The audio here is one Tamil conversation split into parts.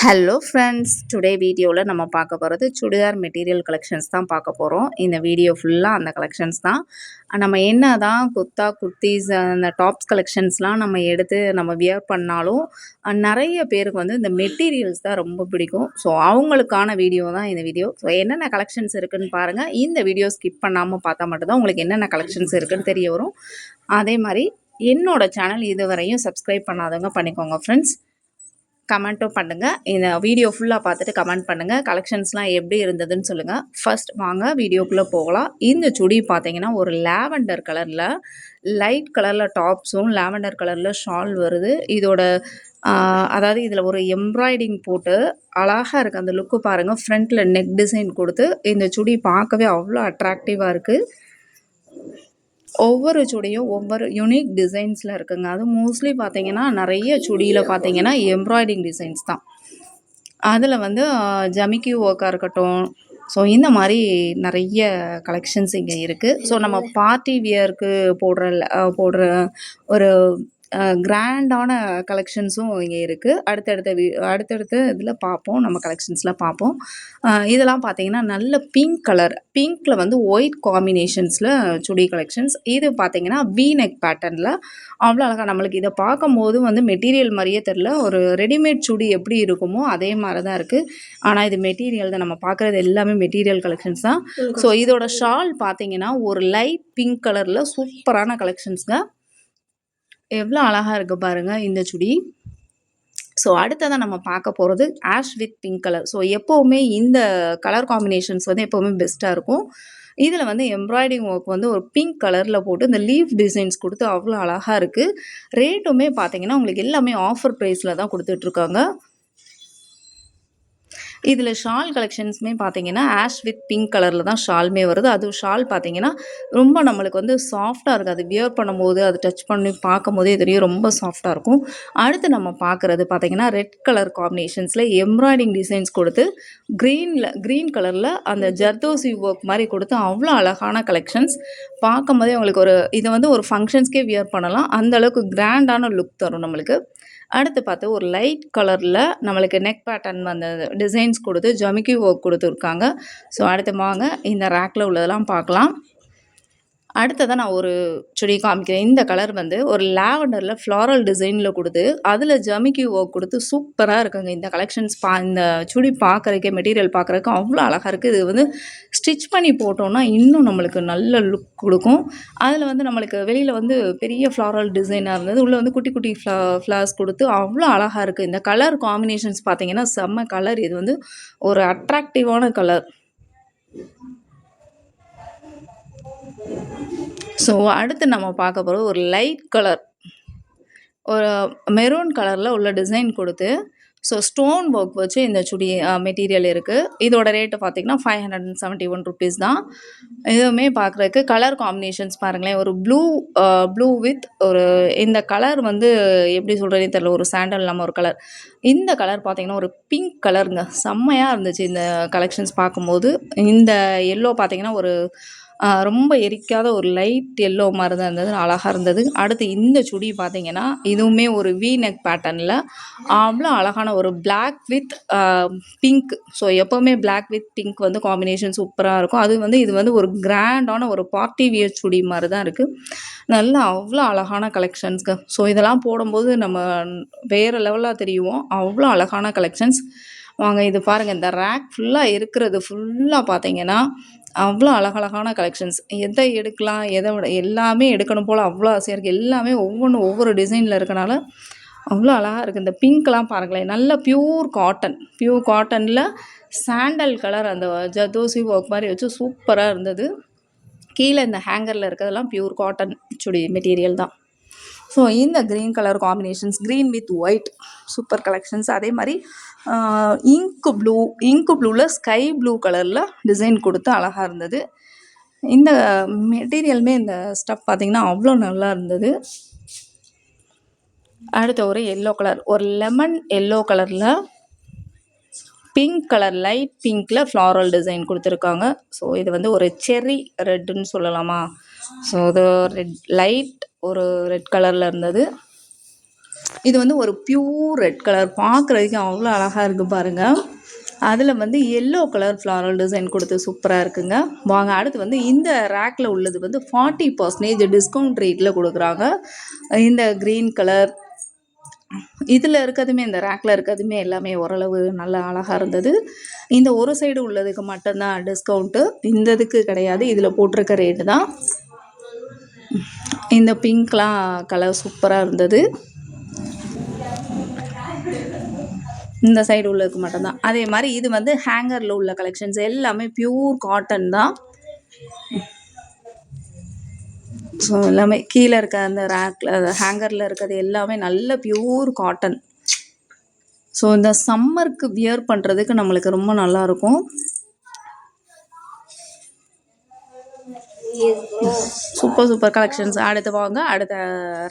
ஹலோ ஃப்ரெண்ட்ஸ், டுடே வீடியோவில் நம்ம பார்க்க போகிறது சுடிதார் மெட்டீரியல் கலெக்ஷன்ஸ் தான் பார்க்க போகிறோம். இந்த வீடியோ ஃபுல்லாக அந்த கலெக்ஷன்ஸ் தான். நம்ம என்ன தான் குர்தா, குர்த்தீஸ், அந்த டாப்ஸ் கலெக்ஷன்ஸ்லாம் நம்ம எடுத்து நம்ம வியர் பண்ணாலும் நிறைய பேருக்கு வந்து இந்த மெட்டீரியல்ஸ் தான் ரொம்ப பிடிக்கும். ஸோ அவங்களுக்கான வீடியோ தான் இந்த வீடியோ. ஸோ என்னென்ன கலெக்ஷன்ஸ் இருக்குதுன்னு பாருங்கள். இந்த வீடியோ ஸ்கிப் பண்ணாமல் பார்த்தா மட்டும்தான் உங்களுக்கு என்னென்ன கலெக்ஷன்ஸ் இருக்குதுன்னு தெரிய வரும். அதே மாதிரி என்னோடய சேனல் இதுவரையும் சப்ஸ்கிரைப் பண்ணாதவங்க பண்ணிக்கோங்க ஃப்ரெண்ட்ஸ். கமெண்ட்டும் பண்ணுங்கள். இந்த வீடியோ ஃபுல்லாக பார்த்துட்டு கமெண்ட் பண்ணுங்கள். கலெக்ஷன்ஸ்லாம் எப்படி இருந்ததுன்னு சொல்லுங்கள். ஃபர்ஸ்ட் வாங்க வீடியோக்குள்ளே போகலாம். இந்த சுடி பார்த்தீங்கன்னா ஒரு லாவெண்டர் கலரில் லைட் கலரில் டாப்ஸும் லாவெண்டர் கலரில் ஷால் வருது. இதோட அதாவது இதில் ஒரு எம்ப்ராய்டிங் போட்டு அழகாக இருக்குது. அந்த லுக்கு பாருங்கள். ஃப்ரண்ட்டில் நெக் டிசைன் கொடுத்து இந்த சுடி பார்க்கவே அவ்வளோ அட்ராக்டிவாக இருக்குது. ஒவ்வொரு சுடியும் ஒவ்வொரு யூனிக் டிசைன்ஸில் இருக்குங்க. அது மோஸ்ட்லி பார்த்தீங்கன்னா நிறைய சுடியில் பார்த்தீங்கன்னா எம்ப்ராய்டிங் டிசைன்ஸ் தான். அதில் வந்து ஜமிக்கி ஒர்க்காக இருக்கட்டும். ஸோ இந்த மாதிரி நிறைய கலெக்ஷன்ஸ் இங்கே இருக்குது. ஸோ நம்ம பார்ட்டி வியருக்கு போடுற ஒரு கிராண்டான கலெக்ஷன்ஸும் இங்கே இருக்குது. அடுத்தடுத்த இதில் பார்ப்போம். நம்ம கலெக்ஷன்ஸில் பார்ப்போம். இதெல்லாம் பார்த்தீங்கன்னா நல்ல பிங்க்கில் வந்து ஒயிட் காம்பினேஷன்ஸில் சுடி கலெக்ஷன்ஸ். இது பார்த்தீங்கன்னா வி நெக் பேட்டர்னில் அவ்வளோ அழகாக நம்மளுக்கு இதை பார்க்கும்போது வந்து மெட்டீரியல் மாதிரியே தெரில. ஒரு ரெடிமேட் சுடி எப்படி இருக்குமோ அதே மாதிரி தான் இருக்குது. ஆனால் இது மெட்டீரியல் தான். நம்ம பார்க்குறது எல்லாமே மெட்டீரியல் கலெக்ஷன்ஸ் தான். ஸோ இதோட ஷால் பார்த்தீங்கன்னா ஒரு லைட் பிங்க் கலரில் சூப்பரான கலெக்ஷன்ஸுங்க. எவ்வளோ அழகாக இருக்குது பாருங்கள் இந்த சுடி. ஸோ அடுத்ததான் நம்ம பார்க்க போகிறது ash with pink colour. So எப்போவுமே இந்த கலர் காம்பினேஷன்ஸ் வந்து எப்போவுமே பெஸ்ட்டாக இருக்கும். இதில் வந்து எம்ப்ராய்டிங் ஒர்க் வந்து ஒரு பிங்க் கலரில் போட்டு இந்த லீஃப் டிசைன்ஸ் கொடுத்து அவ்வளோ அழகாக இருக்குது. ரேட்டுமே பார்த்தீங்கன்னா உங்களுக்கு எல்லாமே ஆஃபர் ப்ரைஸில் தான் கொடுத்துட்ருக்காங்க. இதில் ஷால் கலெக்ஷன்ஸுமே பார்த்தீங்கன்னா ஆஷ் வித் பிங்க் கலரில் தான் ஷால்மே வருது. அதுவும் ஷால் பார்த்தீங்கன்னா ரொம்ப நம்மளுக்கு வந்து சாஃப்டாக இருக்குது. அது வியர் பண்ணும்போது அது டச் பண்ணி பார்க்கும் போதே தெரியும் ரொம்ப சாஃப்டாக இருக்கும். அடுத்து நம்ம பார்க்குறது பார்த்தீங்கன்னா ரெட் கலர் காம்பினேஷன்ஸில் எம்ப்ராய்டிங் டிசைன்ஸ் கொடுத்து க்ரீன் கலரில் அந்த ஜர்தோசி ஒர்க் மாதிரி கொடுத்து அவ்வளோ அழகான கலெக்ஷன்ஸ். பார்க்கும் போதே உங்களுக்கு இது வந்து ஒரு ஃபங்க்ஷன்ஸ்க்கே வியர் பண்ணலாம். அந்தளவுக்கு கிராண்டான லுக் தரும் நம்மளுக்கு. அடுத்து பார்த்து ஒரு லைட் கலரில் நம்மளுக்கு நெக் பேட்டர்ன் அந்த டிசைன்ஸ் கொடுத்து ஜமிக்கி ஒர்க் கொடுத்துருக்காங்க. ஸோ அடுத்து வாங்க இந்த ரேக்கில் உள்ளதெல்லாம் பார்க்கலாம். அடுத்ததான் நான் ஒரு சுடி காமிக்கிறேன். இந்த கலர் வந்து ஒரு லாவெண்டரில் ஃப்ளாரல் டிசைனில் கொடுத்து அதில் ஜமிக்கி ஒர்க் கொடுத்து சூப்பராக இருக்குங்க. இந்த கலெக்ஷன்ஸ் இந்த சுடி பார்க்குறதுக்கே மெட்டீரியல் பார்க்குறதுக்கு அவ்வளோ அழகாக இருக்குது. இது வந்து ஸ்டிச் பண்ணி போட்டோன்னா இன்னும் நம்மளுக்கு நல்ல லுக் கொடுக்கும். அதில் வந்து நம்மளுக்கு வெளியில் வந்து பெரிய ஃப்ளாரல் டிசைனாக இருந்தது. உள்ளே வந்து குட்டி குட்டி ஃப்ளார்ஸ் கொடுத்து அவ்வளோ அழகாக இருக்குது. இந்த கலர் காம்பினேஷன்ஸ் பார்த்தீங்கன்னா செம்ம கலர். இது வந்து ஒரு அட்ராக்டிவான கலர். ஸோ அடுத்து நம்ம பார்க்க போகிறது ஒரு லைட் கலர், ஒரு மெரூன் கலரில் உள்ள டிசைன் கொடுத்து ஸோ ஸ்டோன் ஒர்க் வச்சு இந்த சுடி மெட்டீரியல் இருக்குது. இதோட ரேட்டு பார்த்திங்கன்னா 571 ருபீஸ் தான். இதுவுமே பார்க்குறதுக்கு கலர் காம்பினேஷன்ஸ் பாருங்களேன். ஒரு ப்ளூ வித் ஒரு இந்த கலர் வந்து எப்படி சொல்கிறதே தெரியல. ஒரு சாண்டல் இல்லாமல் ஒரு கலர். இந்த கலர் பார்த்திங்கன்னா ஒரு பிங்க் கலருங்க. செம்மையாக இருந்துச்சு இந்த கலெக்ஷன்ஸ் பார்க்கும்போது. இந்த எல்லோ பார்த்திங்கன்னா ஒரு ரொம்ப எரிக்காத ஒரு லைட் எல்லோ மாதிரி தான் இருந்தது. அழகாக இருந்தது. அடுத்து இந்த சுடி பார்த்திங்கன்னா இதுவுமே ஒரு வி நெக் பேட்டர்னில் அவ்வளோ அழகான ஒரு பிளாக் வித் பிங்க். ஸோ எப்போவுமே பிளாக் வித் பிங்க் வந்து காம்பினேஷன் சூப்பராக இருக்கும். அது வந்து இது வந்து ஒரு கிராண்டான ஒரு பார்ட்டி வியர் சுடி மாதிரி தான் இருக்குது. நல்லா அவ்வளோ அழகான கலெக்ஷன்ஸ்க்கு. ஸோ இதெல்லாம் போடும்போது நம்ம வேறு லெவலாக தெரியும். அவ்வளோ அழகான கலெக்ஷன்ஸ். வாங்க இது பாருங்கள். இந்த ரேக் ஃபுல்லாக இருக்கிறது ஃபுல்லாக பார்த்தீங்கன்னா அவ்வளோ அழகழகான கலெக்ஷன்ஸ். எதை எடுக்கலாம் எதை விட எல்லாமே எடுக்கணும் போல் அவ்வளோ ஆசையாக இருக்குது. எல்லாமே ஒவ்வொரு டிசைனில் இருக்கனால அவ்வளோ அழகாக இருக்குது. இந்த பிங்க்லாம் பாருங்களேன். நல்ல பியூர் காட்டனில் சாண்டல் கலர் அந்த ஜர்தோசி ஒர்க் மாதிரி வச்சு சூப்பராக இருந்தது. கீழே இந்த ஹேங்கரில் இருக்கிறதெல்லாம் பியூர் காட்டன் சுடி மெட்டீரியல் தான். ஸோ இந்த green colour combinations, green with white super collections. அதே மாதிரி இங்கு ப்ளூவில் ஸ்கை ப்ளூ கலரில் டிசைன் கொடுத்து அழகாக இருந்தது. இந்த மெட்டீரியலுமே இந்த ஸ்டஃப் பார்த்திங்கன்னா அவ்வளோ நல்லா இருந்தது. அடுத்த ஒரு எல்லோ கலர், ஒரு லெமன் எல்லோ கலரில் பிங்க் கலர், லைட் பிங்க்கில் ஃப்ளாரல் டிசைன் கொடுத்துருக்காங்க. ஸோ இது வந்து ஒரு செர்ரி ரெட்டுன்னு சொல்லலாமா. ஸோ இது லைட் ஒரு ரெட் கலரில் இருந்தது. இது வந்து ஒரு பியூர் ரெட் கலர், பார்க்குறதுக்கு அவ்வளோ அழகாக இருக்குது பாருங்கள். அதில் வந்து எல்லோ கலர் ஃப்ளாரல் டிசைன் கொடுத்து சூப்பராக இருக்குங்க. வாங்க அடுத்து வந்து இந்த ரேக்கில் உள்ளது வந்து 40% டிஸ்கவுண்ட் ரேட்டில் கொடுக்குறாங்க. இந்த க்ரீன் கலர் இதில் இருக்கிறதுமே, இந்த ரேக்கில் இருக்கிறதுமே எல்லாமே ஓரளவு நல்லா அழகாக இருந்தது. இந்த ஒரு சைடு உள்ளதுக்கு மட்டும்தான் டிஸ்கவுண்ட்டு, இந்த இதுக்கு கிடையாது. இதில் போட்டிருக்க ரேட்டு தான். இந்த பிங்க்லாம் கலர் சூப்பராக இருந்தது. இந்த சைடு உள்ளதுக்கு மட்டும்தான். அதே மாதிரி இது வந்து ஹேங்கரில் உள்ள கலெக்ஷன்ஸ் எல்லாமே பியூர் காட்டன் தான். ஸோ எல்லாமே கீழே இருக்க அந்த ரேக்கில் ஹேங்கரில் இருக்கிறது எல்லாமே நல்ல பியூர் காட்டன். ஸோ இந்த சம்மருக்கு வியர் பண்ணுறதுக்கு நம்மளுக்கு ரொம்ப நல்லாயிருக்கும். Super collections. அடுத்து வாங்க அடுத்த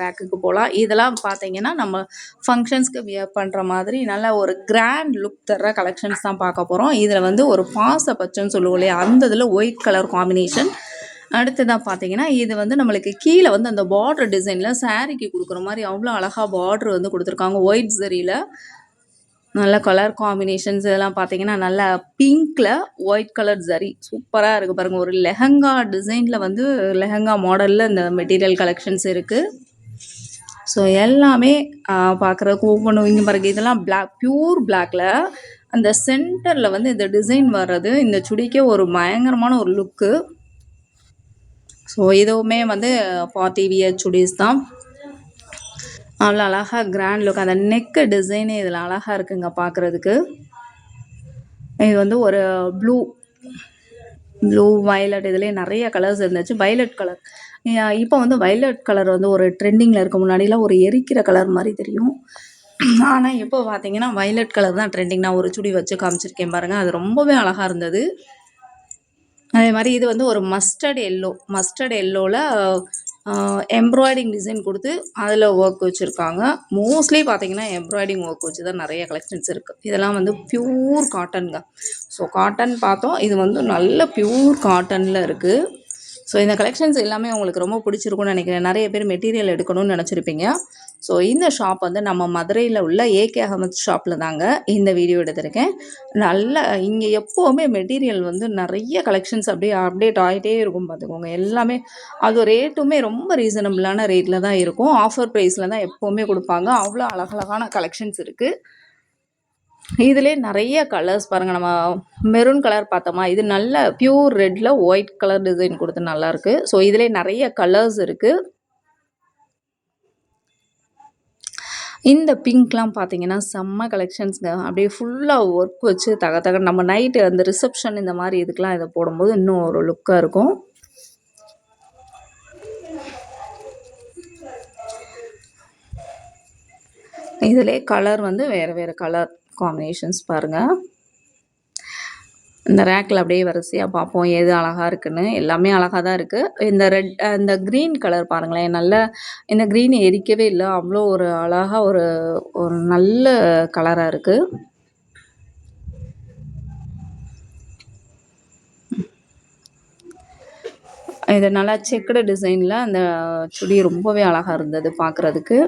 ரேக்குக்கு போகலாம். இதெல்லாம் பார்த்தீங்கன்னா நம்ம ஃபங்க்ஷன்ஸ்க்கு வியர் பண்ணுற மாதிரி நல்ல ஒரு கிராண்ட் லுக் தர்ற கலெக்ஷன்ஸ் தான் பார்க்க போகிறோம். இதில் வந்து ஒரு பாச பச்சைன்னு சொல்லுவோம் இல்லையா, அந்த இதில் ஒயிட் கலர் காம்பினேஷன். அடுத்ததான் பார்த்தீங்கன்னா இது வந்து நம்மளுக்கு கீழே வந்து அந்த பார்டர் டிசைனில் சாரீக்கு கொடுக்குற மாதிரி அவ்வளோ அழகாக பார்டர் வந்து கொடுத்துருக்காங்க ஒயிட் சரியில். நல்ல கலர் காம்பினேஷன்ஸ் இதெல்லாம் பார்த்தீங்கன்னா நல்லா பிங்க்கில் ஒயிட் கலர் ஜரி சூப்பராக இருக்குது பாருங்கள். ஒரு லெஹங்கா டிசைனில் வந்து லெஹங்கா மாடலில் இந்த மெட்டீரியல் கலெக்ஷன்ஸ் இருக்குது. ஸோ எல்லாமே பார்க்குறதுக்கு ஒவ்வொன்றும் இங்கே பாருங்கள். இதெல்லாம் பியூர் பிளாக்கில் அந்த சென்டரில் வந்து இந்த டிசைன் வர்றது இந்த சுடிக்கே ஒரு பயங்கரமான ஒரு லுக்கு. ஸோ இதுவுமே வந்து பார்ட்டி வியர் சுடிஸ் தான். அவ்வளோ அழகாக கிராண்ட் லுக். அந்த நெக்கு டிசைனே இதில் அழகாக இருக்குங்க பார்க்குறதுக்கு. இது வந்து ஒரு ப்ளூ வயலட், இதுலேயே நிறைய கலர்ஸ் இருந்துச்சு. வயலட் கலர் இப்போ வந்து வயலட் கலர் வந்து ஒரு ட்ரெண்டிங்கில் இருக்க. முன்னாடிலாம் ஒரு எரிக்கிற கலர் மாதிரி தெரியும், ஆனால் இப்போ பார்த்தீங்கன்னா வயலட் கலர் தான் ட்ரெண்டிங். நான் ஒரு சுடி வச்சு காமிச்சிருக்கேன் பாருங்கள், அது ரொம்பவே அழகாக இருந்தது. அதே மாதிரி இது வந்து ஒரு மஸ்டர்ட் எல்லோவில் எம்ப்ராய்டிங் டிசைன் கொடுத்து அதில் ஒர்க் வச்சுருக்காங்க. மோஸ்ட்லி பார்த்தீங்கன்னா எம்ப்ராய்டிங் ஒர்க் வச்சு தான் நிறைய கலெக்ஷன்ஸ் இருக்குது. இதெல்லாம் வந்து பியூர் காட்டனுங்க. ஸோ காட்டன் பார்த்தோம், இது வந்து நல்ல பியூர் காட்டனில் இருக்குது. ஸோ இந்த கலெக்ஷன்ஸ் எல்லாமே உங்களுக்கு ரொம்ப பிடிச்சிருக்கும்னு நினைக்கிறேன். நிறைய பேர் மெட்டீரியல் எடுக்கணும்னு நினச்சிருப்பீங்க. ஸோ இந்த ஷாப் வந்து நம்ம மதுரையில் உள்ள ஏகே அகமத் ஷாப்பில் தாங்க இந்த வீடியோ எடுத்திருக்கேன். நல்ல இங்கே எப்போவுமே மெட்டீரியல் வந்து நிறைய கலெக்ஷன்ஸ் அப்படியே அப்டேட் ஆகிட்டே இருக்கும் பார்த்துக்கோங்க. எல்லாமே அது ரேட்டுமே ரொம்ப ரீசனபிளான ரேட்டில் தான் இருக்கும். ஆஃபர் ப்ரைஸில் தான் எப்போவுமே கொடுப்பாங்க. அவ்வளோ அழகழகான கலெக்ஷன்ஸ் இருக்குது. இதிலே நிறைய கலர்ஸ் பாருங்கள். நம்ம மெரூன் கலர் பார்த்தோமா, இது நல்ல பியூர் ரெட்டில் ஒயிட் கலர் டிசைன் கொடுத்து நல்லாயிருக்கு. ஸோ இதிலே நிறைய கலர்ஸ் இருக்குது. இந்த பிங்க்லாம் பார்த்தீங்கன்னா செம்ம கலெக்ஷன்ஸுங்க. அப்படியே ஃபுல்லாக ஒர்க் வச்சு தக நம்ம நைட்டு அந்த ரிசப்ஷன் இந்த மாதிரி இதுக்கெலாம் இதை போடும்போது இன்னும் ஒரு லுக்காக இருக்கும். இதிலே கலர் வந்து வேறு கலர் காம்பினேஷன்ஸ் பாருங்கள். இந்த ரேக்கில் அப்படியே வரிசையாக பார்ப்போம் எது அழகாக இருக்குன்னு. எல்லாமே அழகாக தான் இருக்குது. இந்த க்ரீன் கலர் பாருங்களேன், நல்ல இந்த க்ரீன் எரிக்கவே இல்லை, அவ்வளோ ஒரு அழகாக ஒரு நல்ல கலராக இருக்குது. இது நல்லா செக்குடு டிசைனில் அந்த சுடி ரொம்பவே அழகாக இருந்தது பார்க்குறதுக்கு.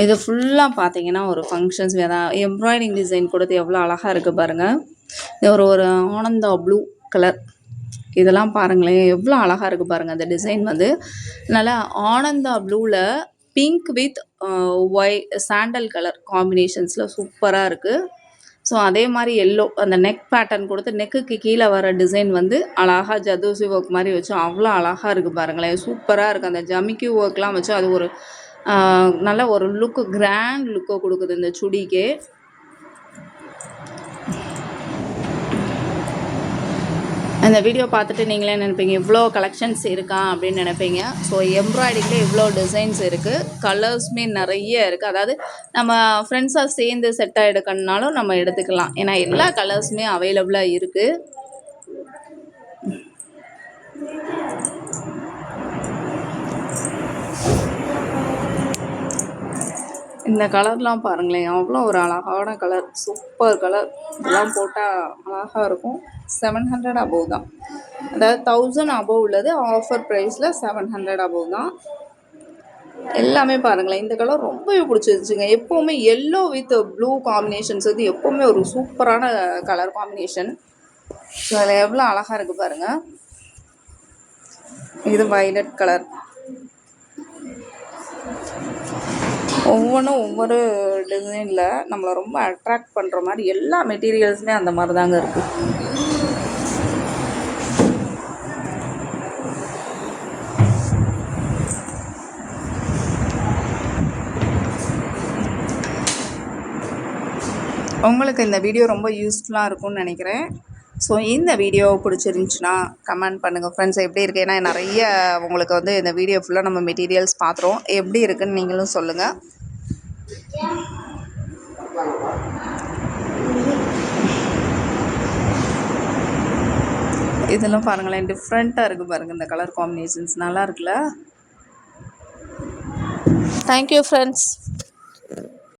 இது ஃபுல்லாக பார்த்தீங்கன்னா ஒரு ஃபங்க்ஷன்ஸ் வேறு எம்ப்ராய்டிங் டிசைன் கொடுத்து எவ்வளோ அழகாக இருக்குது பாருங்கள். இது ஒரு ஆனந்தா ப்ளூ கலர், இதெல்லாம் பாருங்களேன் எவ்வளோ அழகாக இருக்குது பாருங்கள். அந்த டிசைன் வந்து நல்லா ஆனந்தா ப்ளூவில் பிங்க் வித் சாண்டல் கலர் காம்பினேஷன்ஸில் சூப்பராக இருக்குது. ஸோ அதே மாதிரி எல்லோ அந்த நெக் பேட்டர்ன் கொடுத்து நெக்குக்கு கீழே வர டிசைன் வந்து அழகாக ஜதோசி ஒர்க் மாதிரி வச்சு அவ்வளோ அழகாக இருக்குது பாருங்களேன். சூப்பராக இருக்குது. அந்த ஜமிக்கி ஒர்க்லாம் வச்சு அது ஒரு நல்ல ஒரு லுக்கு, கிராண்ட் லுக்கை கொடுக்குது இந்த சுடிக்கே. அந்த வீடியோ பார்த்துட்டு நீங்களே நினைப்பீங்க இவ்வளோ கலெக்ஷன்ஸ் இருக்கா அப்படின்னு நினைப்பீங்க. ஸோ எம்ப்ராய்டிங்கில் இவ்வளோ டிசைன்ஸ் இருக்குது, கலர்ஸுமே நிறைய இருக்குது. அதாவது நம்ம ஃப்ரெண்ட்ஸாக சேர்ந்து செட்டாக எடுக்கணுன்னாலும் நம்ம எடுத்துக்கலாம், ஏன்னா எல்லா கலர்ஸுமே அவைலபிளாக இருக்குது. இந்த கலர்லாம் பாருங்களேன் அவ்வளோ ஒரு அழகான கலர், சூப்பர் கலர். இதெல்லாம் போட்டால் அழகாக இருக்கும். 700 அபோவ் தான், அதாவது 1000 அபோவ் உள்ளது. ஆஃபர் ப்ரைஸில் 700 அபோவ் தான். எல்லாமே பாருங்களேன். இந்த கலர் ரொம்பவே பிடிச்சிருந்துச்சுங்க. எப்பவுமே எல்லோ வித் ப்ளூ காம்பினேஷன்ஸ் வந்து எப்பவுமே ஒரு சூப்பரான கலர் காம்பினேஷன். ஸோ அதில் எவ்வளோ அழகாக இருக்குது பாருங்கள். இது வயலட் கலர். ஒவ்வொன்றும் ஒவ்வொரு டிசைனில் நம்மளை ரொம்ப அட்ராக்ட் பண்ணுற மாதிரி எல்லா மெட்டீரியல்ஸுமே அந்த மாதிரி தாங்க இருக்குது. உங்களுக்கு இந்த வீடியோ ரொம்ப யூஸ்ஃபுல்லாக இருக்கும்னு நினைக்கிறேன். ஸோ இந்த வீடியோ பிடிச்சிருந்துச்சுன்னா கமெண்ட் பண்ணுங்கள் ஃப்ரெண்ட்ஸ், எப்படி இருக்குது. ஏன்னா நிறைய உங்களுக்கு வந்து இந்த வீடியோ ஃபுல்லாக நம்ம மெட்டீரியல்ஸ் பார்த்துறோம். எப்படி இருக்குதுன்னு நீங்களும் சொல்லுங்கள். இதெல்லாம் பாருங்களேன், டிஃப்ரெண்ட்டாக இருக்குது பாருங்கள். இந்த கலர் காம்பினேஷன்ஸ் நல்லா இருக்குல்ல. Thank you friends.